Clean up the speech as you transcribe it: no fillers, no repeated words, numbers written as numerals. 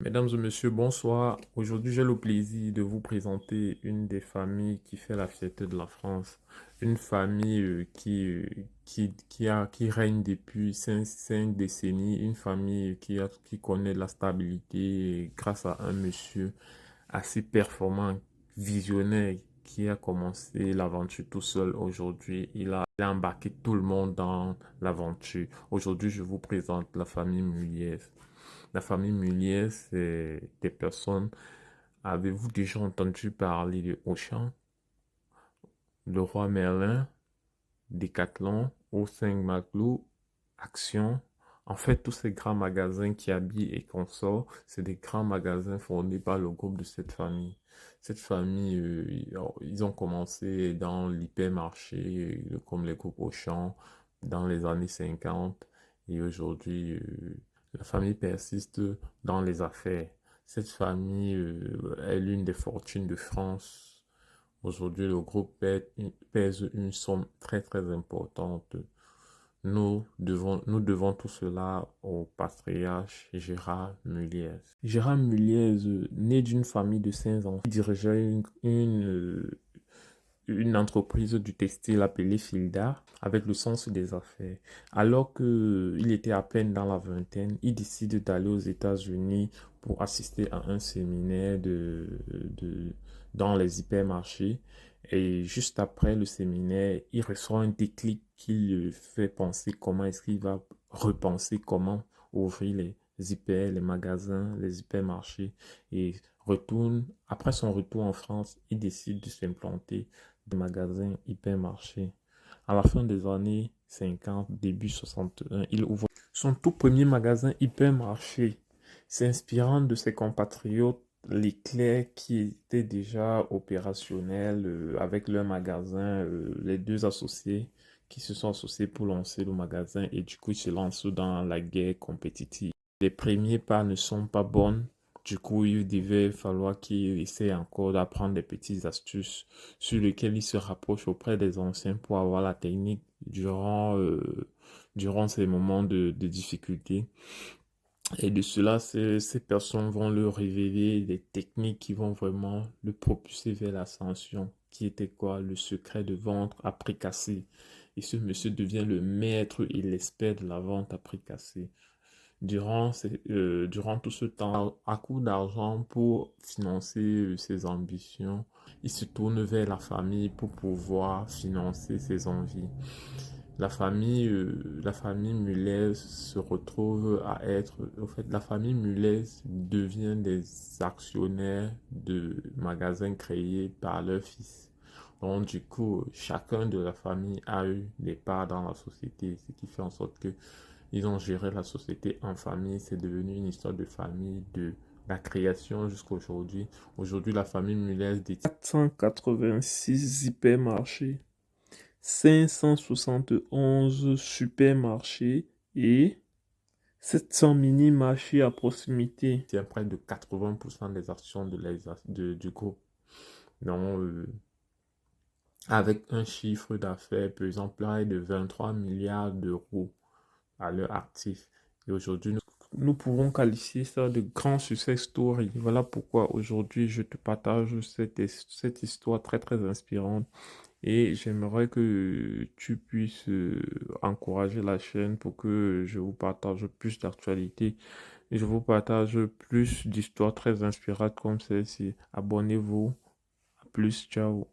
Mesdames et messieurs, bonsoir. Aujourd'hui, j'ai le plaisir de vous présenter une des familles qui fait la fierté de la France. Une famille qui règne depuis cinq décennies. Une famille qui connaît la stabilité grâce à un monsieur assez performant, visionnaire, qui a commencé l'aventure tout seul. Aujourd'hui, il a embarqué tout le monde dans l'aventure. Aujourd'hui, je vous présente la famille Muliez. La famille Muliez, c'est des personnes. Avez-vous déjà entendu parler de Auchan, le Roi Merlin, Decathlon, O5 Maglou, Action? En fait, tous ces grands magasins qui habillent et consortent, c'est des grands magasins fondés par le groupe de cette famille. Cette famille, ils ont commencé dans l'hypermarché, comme les groupes Auchan, dans les années 50. Et aujourd'hui, la famille persiste dans les affaires. Cette famille, est l'une des fortunes de France. Aujourd'hui, le groupe pèse une somme très très importante. Nous devons tout cela au patriarche Gérard Muliez. Gérard Muliez, né d'une famille de 5 enfants, dirigeait une entreprise du textile appelée Filda avec le sens des affaires. Alors qu'il était à peine dans la vingtaine, il décide d'aller aux États-Unis pour assister à un séminaire dans les hypermarchés. Et juste après le séminaire, il reçoit un déclic qui lui fait penser comment est-ce qu'il va repenser comment ouvrir les hyper, les magasins, les hypermarchés. Et après son retour en France, il décide de s'implanter des magasins hypermarchés. À la fin des années 50, début 61, il ouvre son tout premier magasin hypermarché, s'inspirant de ses compatriotes Leclerc qui étaient déjà opérationnels avec leur magasin, les deux associés qui se sont associés pour lancer le magasin et du coup ils se lancent dans la guerre compétitive. Les premiers pas ne sont pas bonnes. Du coup, il devait falloir qu'il essaie encore d'apprendre des petites astuces sur lesquelles il se rapproche auprès des anciens pour avoir la technique durant ces moments de difficulté. Et de cela, ces personnes vont leur révéler des techniques qui vont vraiment le propulser vers l'ascension, qui était quoi? Le secret de vendre à prix cassé. Et ce monsieur devient le maître et l'expert de la vente à prix cassé. Durant tout ce temps, à coup d'argent pour financer ses ambitions, il se tourne vers la famille pour pouvoir financer ses envies. La famille Muller se retrouve à être, en fait, la famille Muller devient des actionnaires de magasins créés par leur fils. Donc, du coup, chacun de la famille a eu des parts dans la société, ce qui fait en sorte que ils ont géré la société en famille. C'est devenu une histoire de famille, de la création jusqu'à aujourd'hui. Aujourd'hui, la famille Muller détient 486 hypermarchés, 571 supermarchés et 700 mini-marchés à proximité. C'est près de 80% des actions du groupe. Donc, avec un chiffre d'affaires pesant près de 23 milliards d'euros à leur actif. Et aujourd'hui, nous pouvons qualifier ça de grand success story. Voilà pourquoi aujourd'hui, je te partage cette histoire très, très inspirante. Et j'aimerais que tu puisses encourager la chaîne pour que je vous partage plus d'actualités et je vous partage plus d'histoires très inspirantes comme celle-ci. Abonnez-vous. À plus. Ciao.